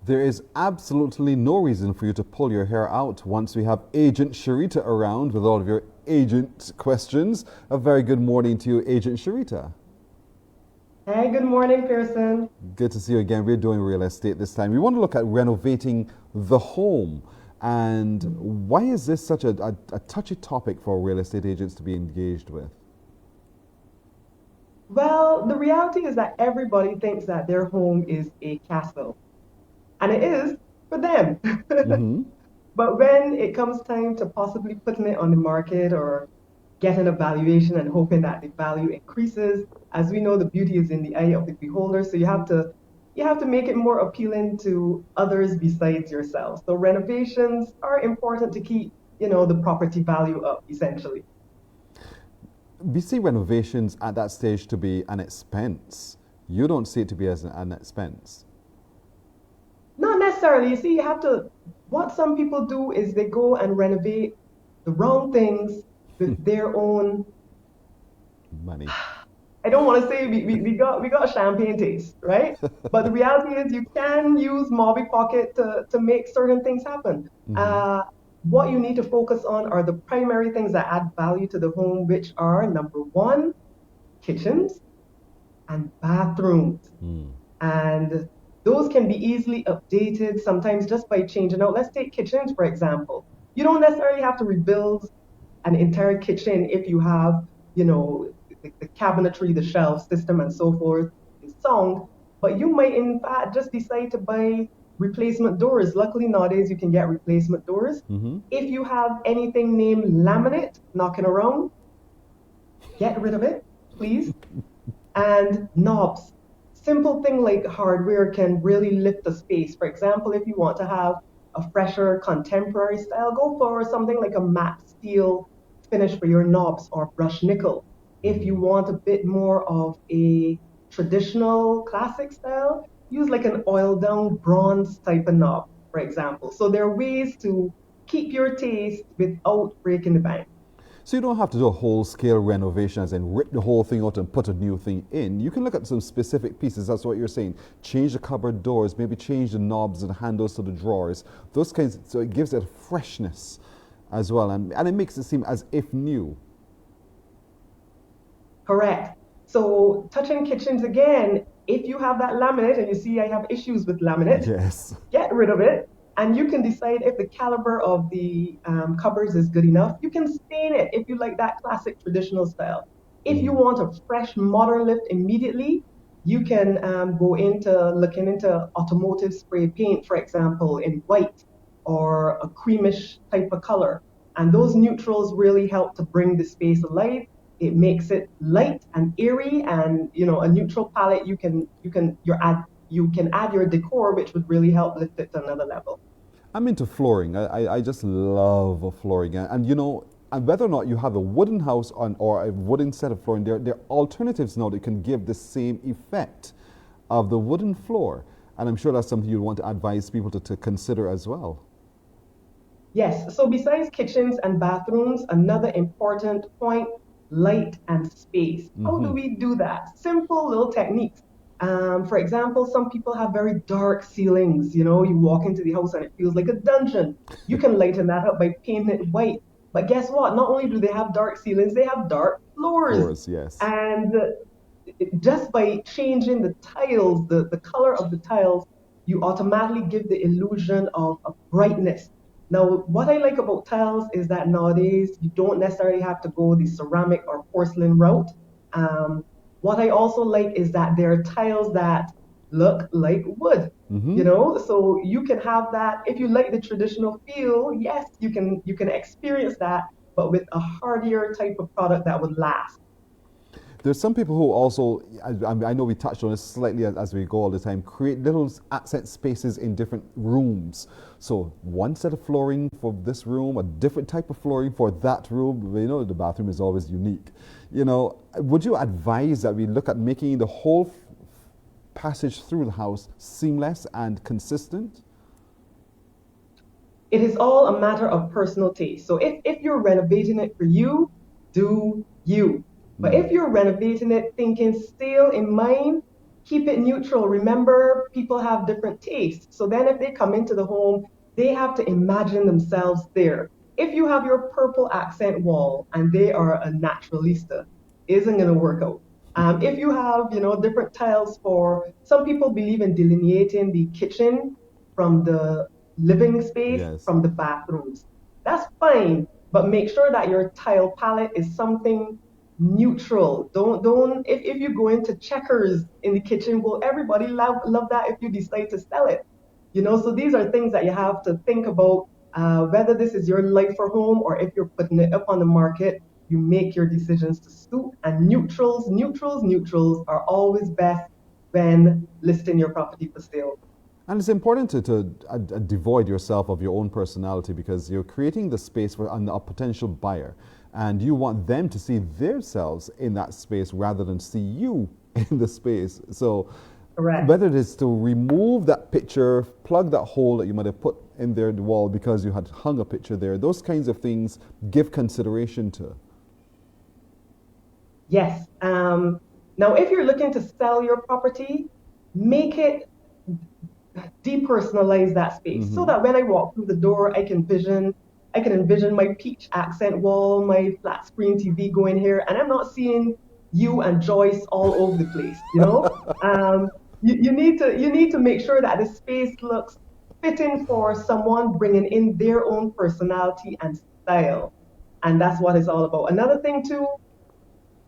There is absolutely no reason for you to pull your hair out once we have Agent Sharita around with all of your agent questions. A very good morning to you, Agent Sharita. Hey, good morning, Pearson. Good to see you again. We're doing real estate this time. We want to look at renovating the home. And why is this such a touchy topic for real estate agents to be engaged with? Well, the reality is that everybody thinks that their home is a castle, and it is for them. Mm-hmm. But when it comes time to possibly putting it on the market or getting a valuation and hoping that the value increases, as we know, the beauty is in the eye of the beholder. So you have to make it more appealing to others besides yourself. So renovations are important to keep, the property value up, essentially. We see renovations at that stage to be an expense. You don't see it to be as an expense. Not necessarily. You see, what some people do is they go and renovate the wrong things with their own, Money. I don't want to say we got champagne taste, right? But the reality is you can use Mobby Pocket to make certain things happen. Mm-hmm. Uh, what you need to focus on are the primary things that add value to the home, which are number one, kitchens and bathrooms. Mm. And those can be easily updated sometimes just by changing out. Let's take kitchens, for example. You don't necessarily have to rebuild an entire kitchen if you have, the cabinetry, the shelf system, and so forth is sound, but you might, in fact, just decide to buy replacement doors. Luckily, nowadays, you can get replacement doors. Mm-hmm. If you have anything named laminate knocking around, get rid of it, please. And knobs. Simple thing like hardware can really lift the space. For example, if you want to have a fresher contemporary style, go for something like a matte steel finish for your knobs or brushed nickel. If you want a bit more of a traditional classic style, use like an oil down bronze type of knob, for example. So there are ways to keep your taste without breaking the bank. So you don't have to do a whole scale renovation as in rip the whole thing out and put a new thing in. You can look at some specific pieces. That's what you're saying. Change the cupboard doors, maybe change the knobs and handles to the drawers. Those kinds, so it gives it freshness as well. And it makes it seem as if new. Correct. So touching kitchens again, if you have that laminate and you see I have issues with laminate, Yes. get rid of it. And you can decide if the caliber of the covers is good enough. You can stain it if you like that classic traditional style. If you Mm-hmm. want a fresh modern lift immediately, you can go into looking into automotive spray paint, for example, in white or a creamish type of color. And those neutrals really help to bring the space alive. It makes it light and airy, and a neutral palette you can add your decor, which would really help lift it to another level. I'm into flooring. I just love flooring. And whether or not you have a wooden house on or a wooden set of flooring, there are alternatives now that can give the same effect of the wooden floor. And I'm sure that's something you'd want to advise people to consider as well. Yes, so besides kitchens and bathrooms, another important point, light and space. How do Mm-hmm. we do that? Simple little techniques. For example, some people have very dark ceilings. You walk into the house and it feels like a dungeon. You can lighten that up by painting it white. But guess what? Not only do they have dark ceilings, they have dark floors. Floors, yes. And just by changing the tiles, the color of the tiles, you automatically give the illusion of a brightness. Now, what I like about tiles is that nowadays you don't necessarily have to go the ceramic or porcelain route. Um, what I also like is that there are tiles that look like wood. Mm-hmm. So you can have that if you like the traditional feel. Yes, you can experience that, but with a hardier type of product that would last. There's some people who also, I know we touched on this slightly as we go all the time, create little accent spaces in different rooms. So one set of flooring for this room, a different type of flooring for that room. The bathroom is always unique. Would you advise that we look at making the whole passage through the house seamless and consistent? It is all a matter of personal taste. So if you're renovating it for you, do you. But Mm. if you're renovating it thinking sale in mind, keep it neutral. Remember, people have different tastes. So then if they come into the home, they have to imagine themselves there. If you have your purple accent wall and they are a naturalista, isn't going to work out. If you have, different tiles for, some people believe in delineating the kitchen from the living space Yes. from the bathrooms. That's fine, but make sure that your tile palette is something neutral. Don't if you go into checkers in the kitchen, well, everybody love that if you decide to sell it. So these are things that you have to think about, whether this is your life or home or if you're putting it up on the market, you make your decisions to suit. And neutrals are always best when listing your property for sale. And it's important to devoid yourself of your own personality because you're creating the space for a potential buyer. And you want them to see themselves in that space rather than see you in the space. So Correct. whether it is to remove that picture, plug that hole that you might have put in there the wall because you had hung a picture there, those kinds of things give consideration to. Yes. Now, if you're looking to sell your property, make it depersonalize that space so Mm-hmm. that when I walk through the door, I can envision my peach accent wall, my flat screen TV going here, and I'm not seeing you and Joyce all over the place. You need to make sure that the space looks fitting for someone bringing in their own personality and style, and that's what it's all about. Another thing too,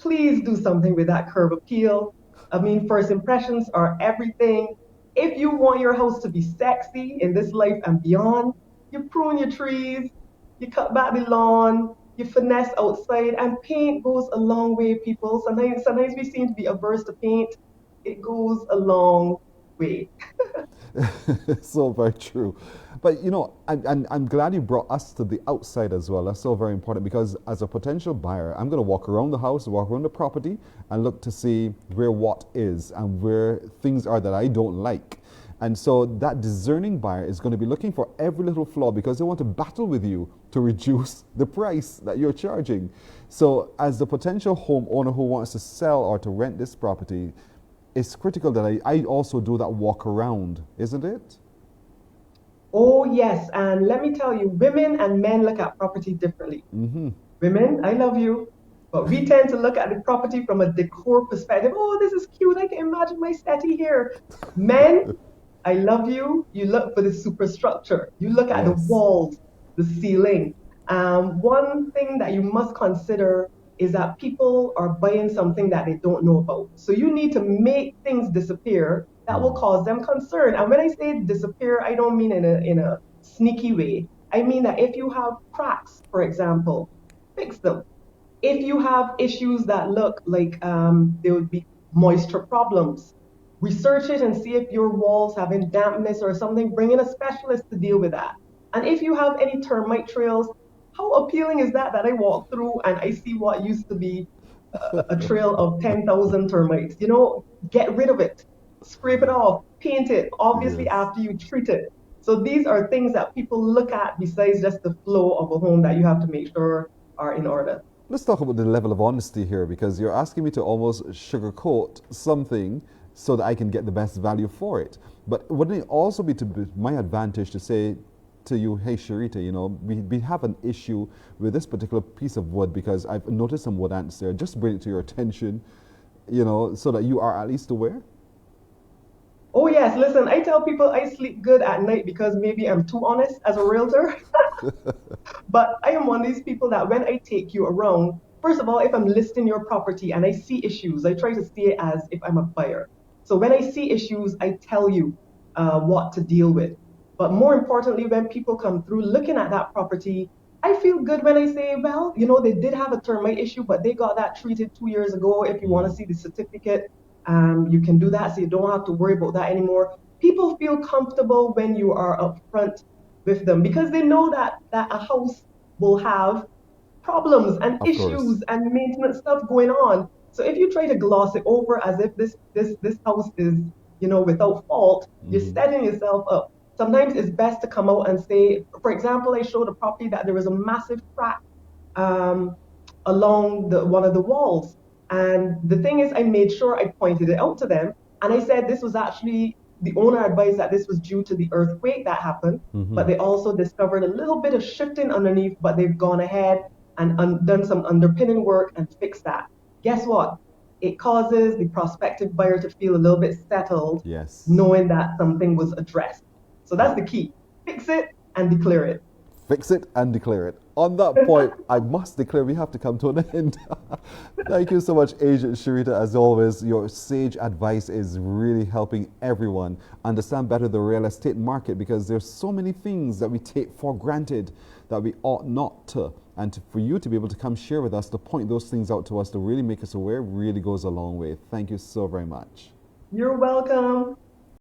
please do something with that curb appeal. I mean, first impressions are everything. If you want your house to be sexy in this life and beyond, you prune your trees, you cut back the lawn, you finesse outside, and paint goes a long way, people. Sometimes we seem to be averse to paint. It goes a long way. So very true. But I'm glad you brought us to the outside as well. That's so very important because as a potential buyer, I'm going to walk around the house, walk around the property, and look to see where what is and where things are that I don't like. And so that discerning buyer is going to be looking for every little flaw because they want to battle with you to reduce the price that you're charging. So as the potential homeowner who wants to sell or to rent this property, it's critical that I also do that walk around, isn't it? Oh, yes. And let me tell you, women and men look at property differently. Mm-hmm. Women, I love you, but we tend to look at the property from a decor perspective. Oh, this is cute. I can imagine my settee here. Men, I love you. You look for the superstructure. You look at the Yes. walls, the ceiling. One thing that you must consider is that people are buying something that they don't know about. So you need to make things disappear that will Mm. cause them concern. And when I say disappear, I don't mean in a sneaky way. I mean that if you have cracks, for example, fix them. If you have issues that look like there would be moisture problems, research it and see if your walls have any dampness or something. Bring in a specialist to deal with that. And if you have any termite trails, how appealing is that I walk through and I see what used to be a trail of 10,000 termites? Get rid of it, scrape it off, paint it, obviously Yes. after you treat it. So these are things that people look at besides just the flow of a home that you have to make sure are in order. Let's talk about the level of honesty here because you're asking me to almost sugarcoat something so that I can get the best value for it. But wouldn't it also be my advantage to say to you, hey, Sharita, we have an issue with this particular piece of wood because I've noticed some wood ants there. Just bring it to your attention, so that you are at least aware? Oh, yes, listen, I tell people I sleep good at night because maybe I'm too honest as a realtor. But I am one of these people that when I take you around, first of all, if I'm listing your property and I see issues, I try to see it as if I'm a buyer. So when I see issues, I tell you what to deal with. But more importantly, when people come through looking at that property, I feel good when I say, well, they did have a termite issue, but they got that treated 2 years ago. If you want to Mm. see the certificate, you can do that so you don't have to worry about that anymore. People feel comfortable when you are upfront with them because they know that a house will have problems and Of course. issues and maintenance stuff going on. So if you try to gloss it over as if this house is, without fault, you're Hmm. setting yourself up. Sometimes it's best to come out and say, for example, I showed a property that there was a massive crack um, along one of the walls. And the thing is, I made sure I pointed it out to them And I said this was actually, the owner advised that this was due to the earthquake that happened, but they also discovered a little bit of shifting underneath, but they've gone ahead and done some underpinning work and fixed that. Guess what? It causes the prospective buyer to feel a little bit settled, Yes. knowing that something was addressed. So that's the key. Fix it and declare it. Fix it and declare it. On that point, I must declare we have to come to an end. Thank you so much, Agent Sharita. As always, your sage advice is really helping everyone understand better the real estate market, because there's so many things that we take for granted that we ought not to. And for you to be able to come share with us, to point those things out to us, to really make us aware, really goes a long way. Thank you so very much. You're welcome.